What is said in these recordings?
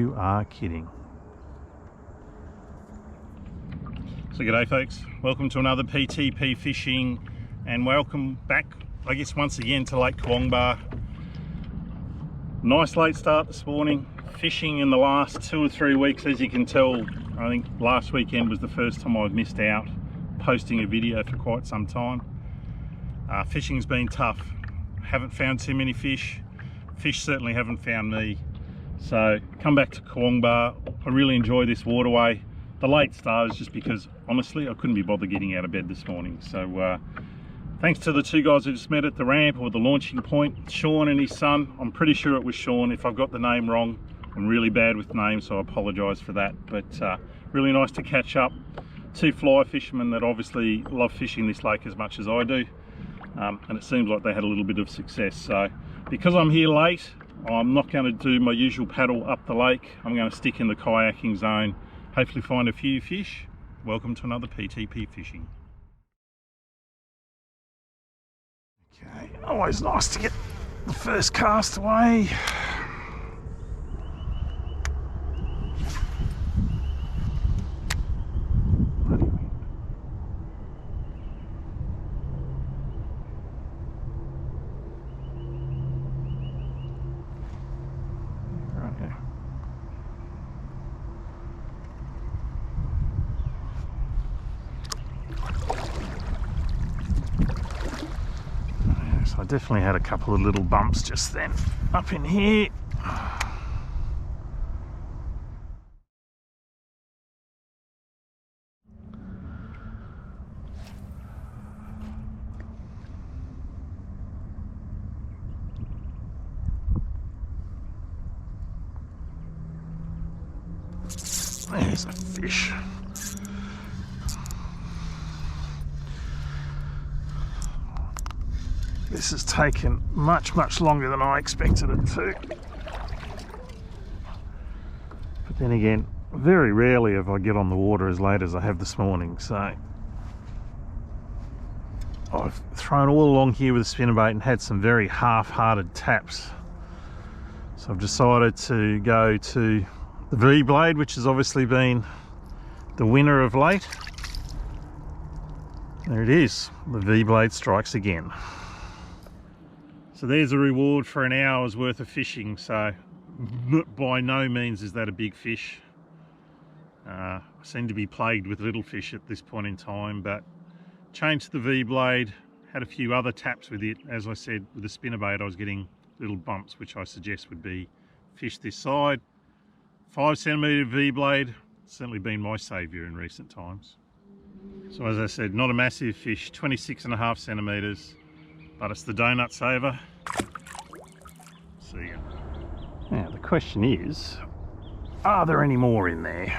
You are kidding. So g'day folks, welcome to another PTP fishing and welcome back, I guess, once again to Lake Kurwongbah. Nice late start this morning. Fishing in the last 2 or 3 weeks, as you can tell. I think last weekend was the first time I've missed out posting a video for quite some time. Fishing's been tough. Haven't found too many fish. Fish certainly haven't found me. So come back to Kurwongbah. I really enjoy this waterway. The late start is just because honestly I couldn't be bothered getting out of bed this morning. So thanks to the two guys who just met at the ramp or the launching point, Sean and his son. I'm pretty sure it was Sean. If I've got the name wrong, I'm really bad with names, so I apologise for that. But really nice to catch up. Two fly fishermen that obviously love fishing this lake as much as I do, and it seems like they had a little bit of success. So because I'm here late, I'm not going to do my usual paddle up the lake. I'm going to stick in the kayaking zone, hopefully find a few fish. Welcome to another PTP fishing. Okay, always nice to get the first cast away. I definitely had a couple of little bumps just then up in here. There's a fish. This has taken much longer than I expected it to. But then again, very rarely have I get on the water as late as I have this morning, so I've thrown all along here with a spinnerbait and had some very half-hearted taps. So I've decided to go to the V-blade, which has obviously been the winner of late. There it is, the V-blade strikes again. So there's a reward for an hour's worth of fishing. So by no means is that a big fish. I seem to be plagued with little fish at this point in time, but changed to the V-blade, had a few other taps with it. As I said, with the spinnerbait I was getting little bumps, which I suggest would be fish this side. 5 centimetre V-blade, certainly been my saviour in recent times. So as I said, not a massive fish, 26.5 centimetres. But it's the donut saver. See ya. Now the question is, are there any more in there?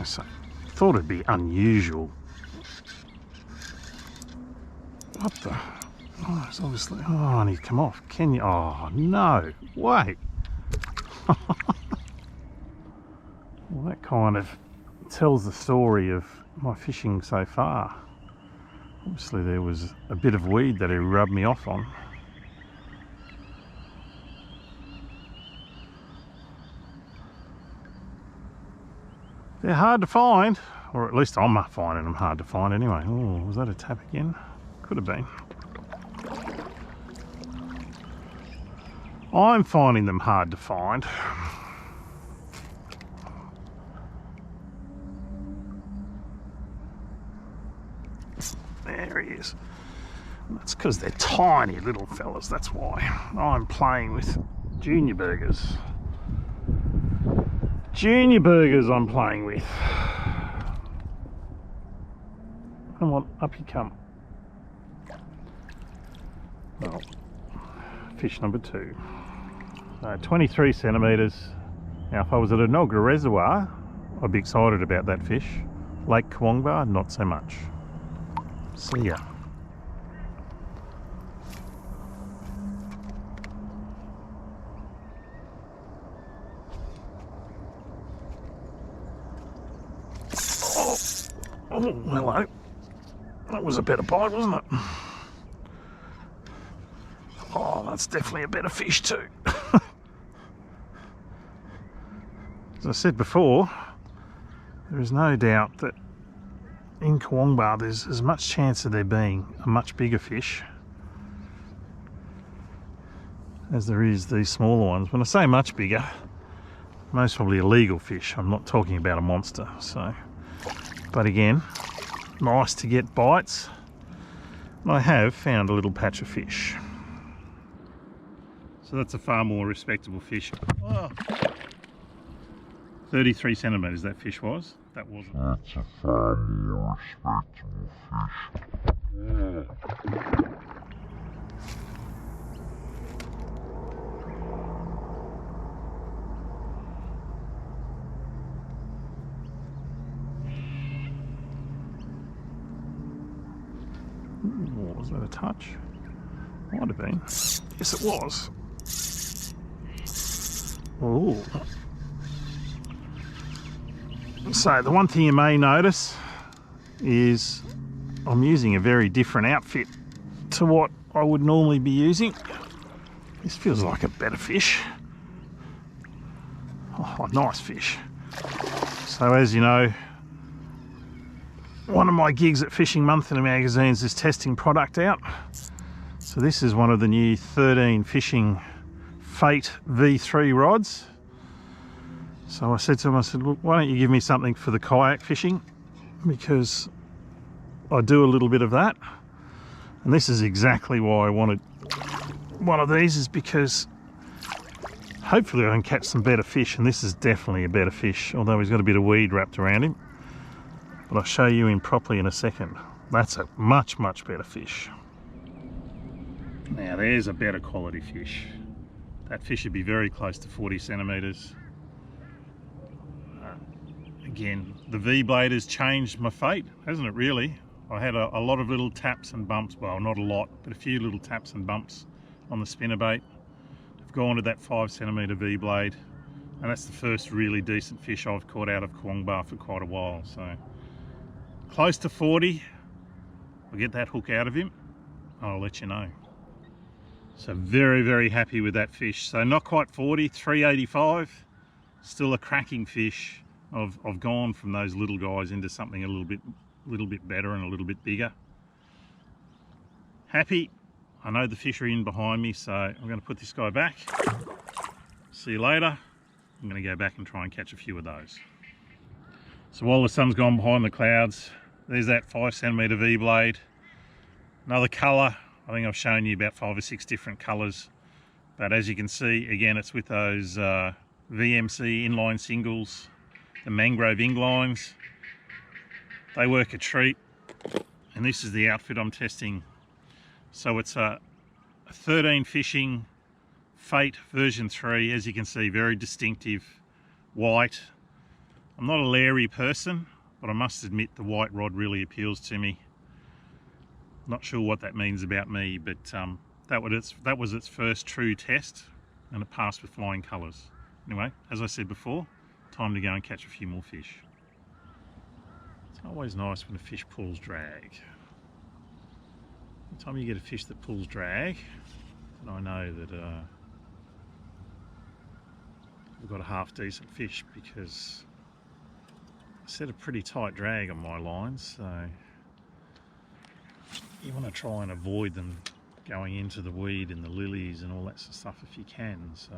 So, thought it'd be unusual. What the? Oh, it's obviously. Oh, I need to come off. Can you? Oh no! Wait. Well, that kind of tells the story of my fishing so far. Obviously, there was a bit of weed that he rubbed me off on. They're hard to find, or at least I'm finding them hard to find anyway. Oh, was that a tap again? Could have been. I'm finding them hard to find. There he is. That's because they're tiny little fellas, that's why. I'm playing with junior burgers. Junior burgers I'm playing with. Come on, up you come. Well, fish number 2. 23 centimetres. Now if I was at a Nogra reservoir, I'd be excited about that fish. Lake Kurwongbah, not so much. See ya. Oh, hello. That was a better bite, wasn't it? Oh, that's definitely a better fish too. As I said before, there is no doubt that in Kurwongbah there's as much chance of there being a much bigger fish as there is these smaller ones. When I say much bigger, most probably a legal fish. I'm not talking about a monster. So, but again, nice to get bites. And I have found a little patch of fish. So that's a far more respectable fish. Oh. 33 centimetres that fish was. That wasn't. That's a far more respectable fish. Oh. Ooh, was that a touch? Might have been. Yes, it was. Ooh. So the one thing you may notice is I'm using a very different outfit to what I would normally be using. This feels like a better fish. Oh, a nice fish. So as you know, one of my gigs at Fishing Monthly magazines is testing product out. So this is one of the new 13 Fishing Fate V3 rods. So I said to him, I said, look, why don't you give me something for the kayak fishing? Because I do a little bit of that. And this is exactly why I wanted one of these, is because hopefully I can catch some better fish. And this is definitely a better fish, although he's got a bit of weed wrapped around him. But I'll show you him properly in a second. That's a much, much better fish. Now there's a better quality fish. That fish should be very close to 40 centimetres. Again, the V-blade has changed my fate, hasn't it really? I had a lot of little taps and bumps, well not a lot, but a few little taps and bumps on the spinnerbait. I've gone to that 5 centimetre V-blade, and that's the first really decent fish I've caught out of Kurwongbah for quite a while. So close to 40, I'll get that hook out of him, I'll let you know. So very, very happy with that fish. So not quite 40, 385, still a cracking fish. I've gone from those little guys into something a little bit better and a little bit bigger. Happy. I know the fish are in behind me, so I'm going to put this guy back. See you later. I'm going to go back and try and catch a few of those. So while the sun's gone behind the clouds, there's that 5 centimetre V-blade. Another colour. I think I've shown you about 5 or 6 different colours. But as you can see, again, it's with those VMC inline singles. The mangrove inglines, they work a treat, and this is the outfit I'm testing. So it's a 13 Fishing Fate version 3, as you can see, very distinctive, white. I'm not a Larry person, but I must admit the white rod really appeals to me. Not sure what that means about me, but that was its first true test, and it passed with flying colours. Anyway, as I said before, time to go and catch a few more fish. It's always nice when a fish pulls drag. Every time you get a fish that pulls drag, then I know that we've got a half decent fish, because I set a pretty tight drag on my lines, so you want to try and avoid them going into the weed and the lilies and all that sort of stuff if you can. So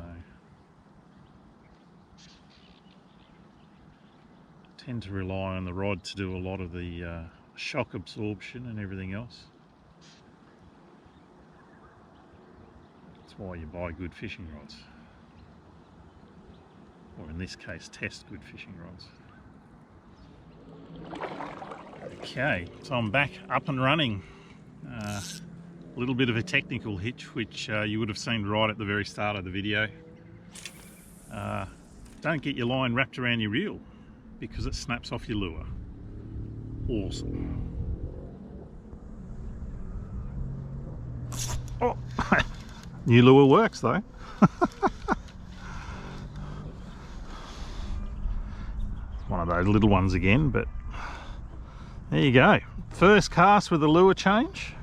tend to rely on the rod to do a lot of the shock absorption and everything else. That's why you buy good fishing rods, or in this case test good fishing rods. Okay, so I'm back up and running. A little bit of a technical hitch, which you would have seen right at the very start of the video. Don't get your line wrapped around your reel, because it snaps off your lure. Awesome. Oh, new lure works though. One of those little ones again, but there you go. First cast with a lure change.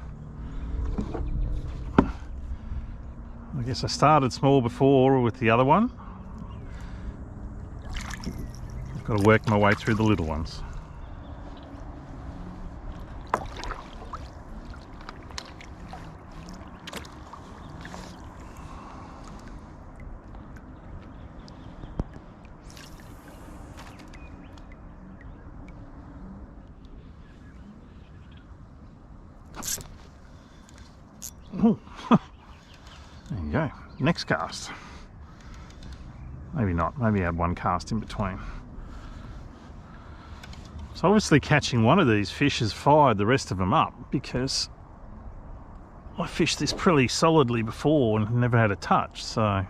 I guess I started small before with the other one. I've got to work my way through the little ones. Oh, there you go. Next cast. Maybe not. Maybe add one cast in between. So obviously catching one of these fish has fired the rest of them up, because I fished this pretty solidly before and never had a touch. So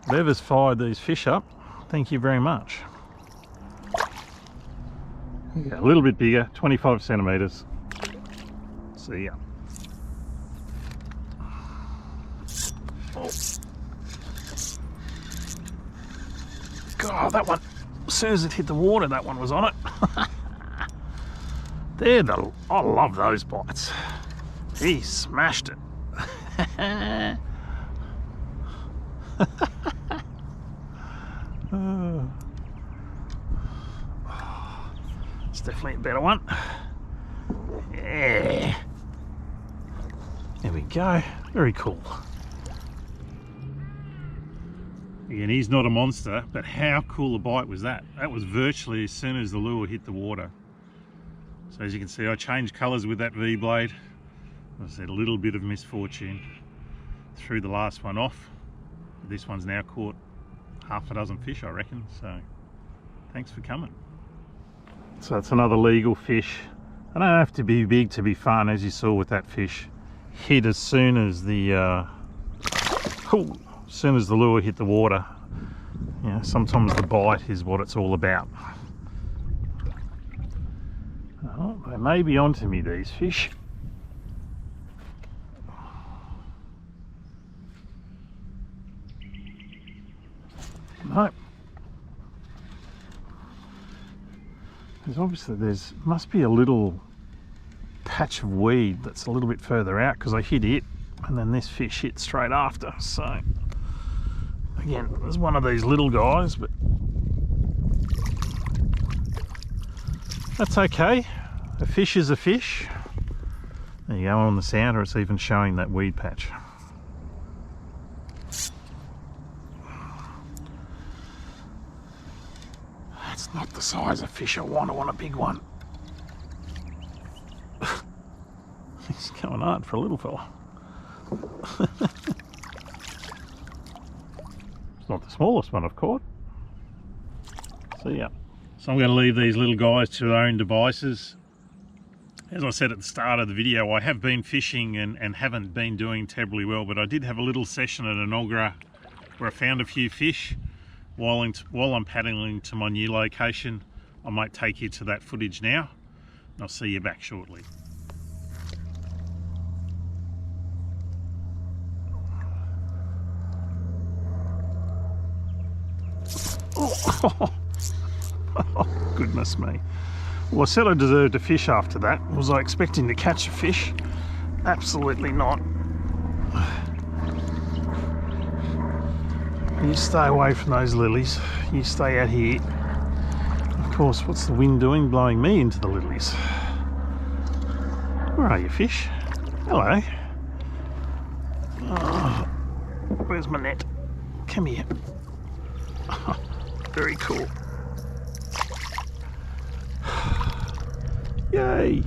whoever's fired these fish up, thank you very much. Yeah, a little bit bigger, 25 centimeters. See ya. Oh. God, that one, as soon as it hit the water, that one was on it. I love those bites. He smashed it. It's definitely a better one. Yeah. There we go. Very cool. Again, he's not a monster, but how cool a bite was that? That was virtually as soon as the lure hit the water. So as you can see, I changed colours with that V-blade. I said a little bit of misfortune. Threw the last one off. This one's now caught half a dozen fish, I reckon. So thanks for coming. So that's another legal fish. I don't have to be big to be fun, as you saw with that fish. Hit as soon as the as soon as the lure hit the water. You know, sometimes the bite is what it's all about. Oh, they may be onto me, these fish. No. There's obviously, must be a little patch of weed that's a little bit further out, because I hit it and then this fish hit straight after. So again, there's one of these little guys, but that's okay. A fish is a fish. There you go, on the sounder it's even showing that weed patch. That's not the size of fish I want a big one. He's going hard for a little fella. It's not the smallest one I've caught. See ya. So I'm going to leave these little guys to their own devices. As I said at the start of the video, I have been fishing and haven't been doing terribly well, but I did have a little session at Kurwongbah where I found a few fish. While I'm paddling to my new location, I might take you to that footage now, and I'll see you back shortly. Oh, goodness me. Well, I said I deserved a fish after that. Was I expecting to catch a fish? Absolutely not. You stay away from those lilies. You stay out here. Of course, what's the wind doing? Blowing me into the lilies. Where are you, fish? Hello. Oh, where's my net? Come here. Oh, very cool. Yay!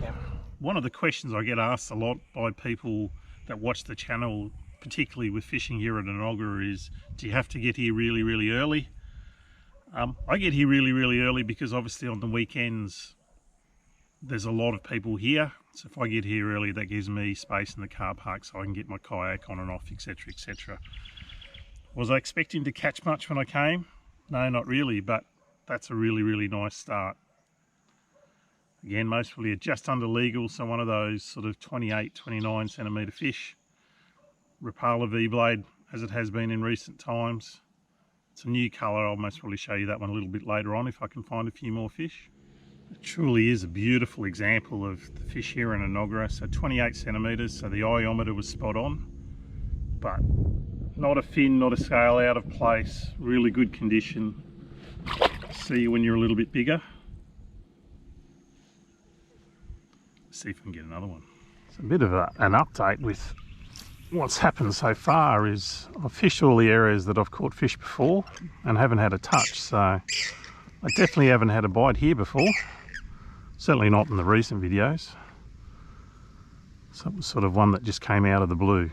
One of the questions I get asked a lot by people that watch the channel, particularly with fishing here at Kurwongbah, is do you have to get here really, really early? I get here really, really early because obviously on the weekends there's a lot of people here. So if I get here early, that gives me space in the car park so I can get my kayak on and off, etc, etc. Was I expecting to catch much when I came? No, not really, but that's a really, really nice start. Again, most probably just under legal, so one of those sort of 28, 29 centimetre fish. Rapala V-blade, as it has been in recent times. It's a new colour. I'll most probably show you that one a little bit later on if I can find a few more fish. It truly is a beautiful example of the fish here in Enoggera. So 28 centimetres, so the iometer was spot on, but not a fin, not a scale out of place, really good condition. See you when you're a little bit bigger. Let's see if we can get another one. It's a bit of an update with what's happened so far is I've fished all the areas that I've caught fish before and haven't had a touch, so I definitely haven't had a bite here before. Certainly not in the recent videos. So it was sort of one that just came out of the blue.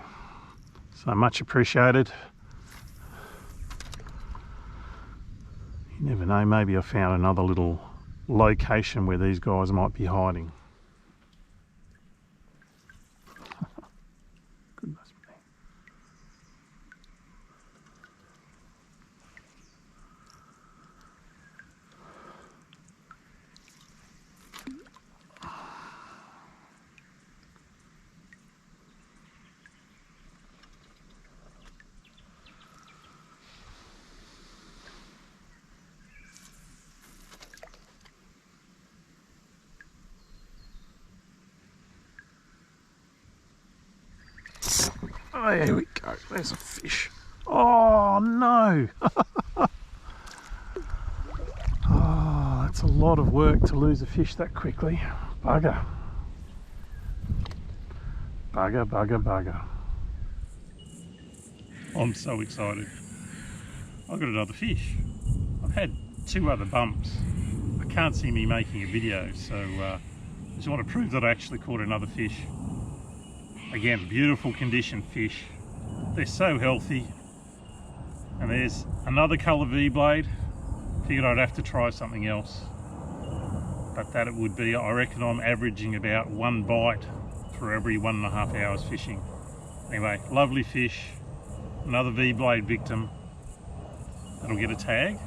So much appreciated. You never know, maybe I found another little location where these guys might be hiding. Goodness me. Oh, here we go. There's a fish. Oh, no. Oh, that's a lot of work to lose a fish that quickly. Bugger. Bugger, bugger, bugger. I'm so excited. I've got another fish. I've had 2 other bumps. I can't see me making a video, so I just want to prove that I actually caught another fish. Again, beautiful condition fish. They're so healthy. And there's another colour V-blade. Figured I'd have to try something else. But that it would be, I reckon I'm averaging about 1 bite for every 1.5 hours fishing. Anyway, lovely fish. Another V-blade victim. That'll get a tag.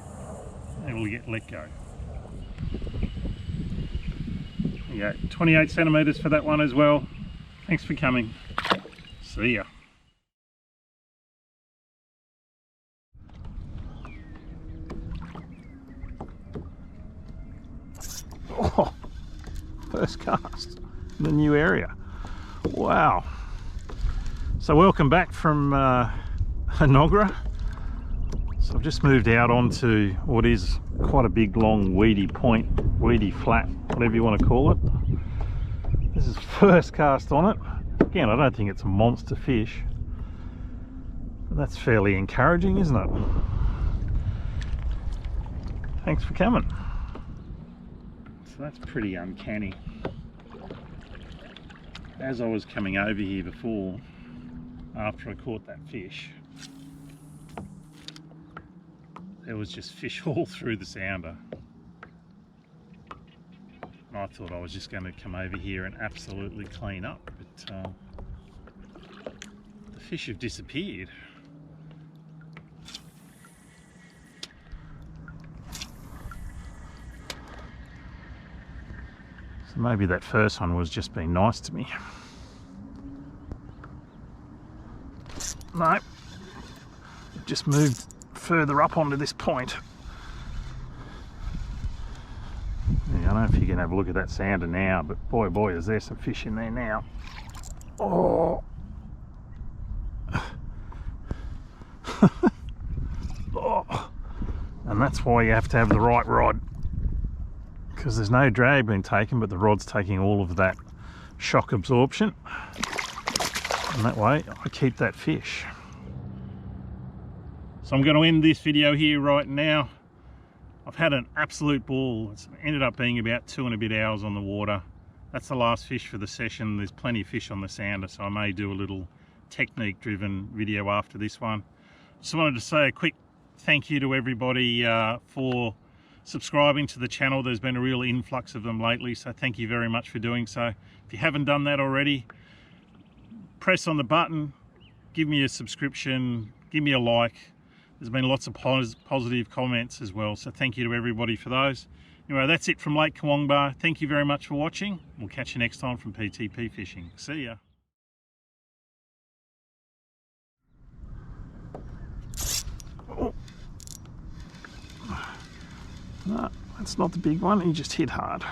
And it'll get let go. Yeah, 28 centimetres for that one as well. Thanks for coming. See ya. Oh, first cast in the new area. Wow. So welcome back from Enoggera. So I've just moved out onto what is quite a big long weedy point, weedy flat, whatever you want to call it. This is first cast on it. Again, I don't think it's a monster fish, but that's fairly encouraging, isn't it? Thanks for coming. So that's pretty uncanny. As I was coming over here before, after I caught that fish, there was just fish all through the sounder. And I thought I was just going to come over here and absolutely clean up, but the fish have disappeared. So maybe that first one was just being nice to me. No, just moved further up onto this point. I don't know if you can have a look at that sounder now, but boy, is there some fish in there now. Oh. Oh. And that's why you have to have the right rod, because there's no drag being taken, but the rod's taking all of that shock absorption, and that way I keep that fish. So I'm going to end this video here right now. I've had an absolute ball. It's ended up being about 2 and a bit hours on the water. That's the last fish for the session. There's plenty of fish on the sounder, so I may do a little technique driven video after this one. Just wanted to say a quick thank you to everybody for subscribing to the channel. There's been a real influx of them lately, so thank you very much for doing so. If you haven't done that already, press on the button, give me a subscription, give me a like. There's been lots of positive comments as well, so thank you to everybody for those. Anyway, that's it from Lake Kurwongbah. Thank you very much for watching. We'll catch you next time from PTP Fishing. See ya. Oh. No, that's not the big one. He just hit hard.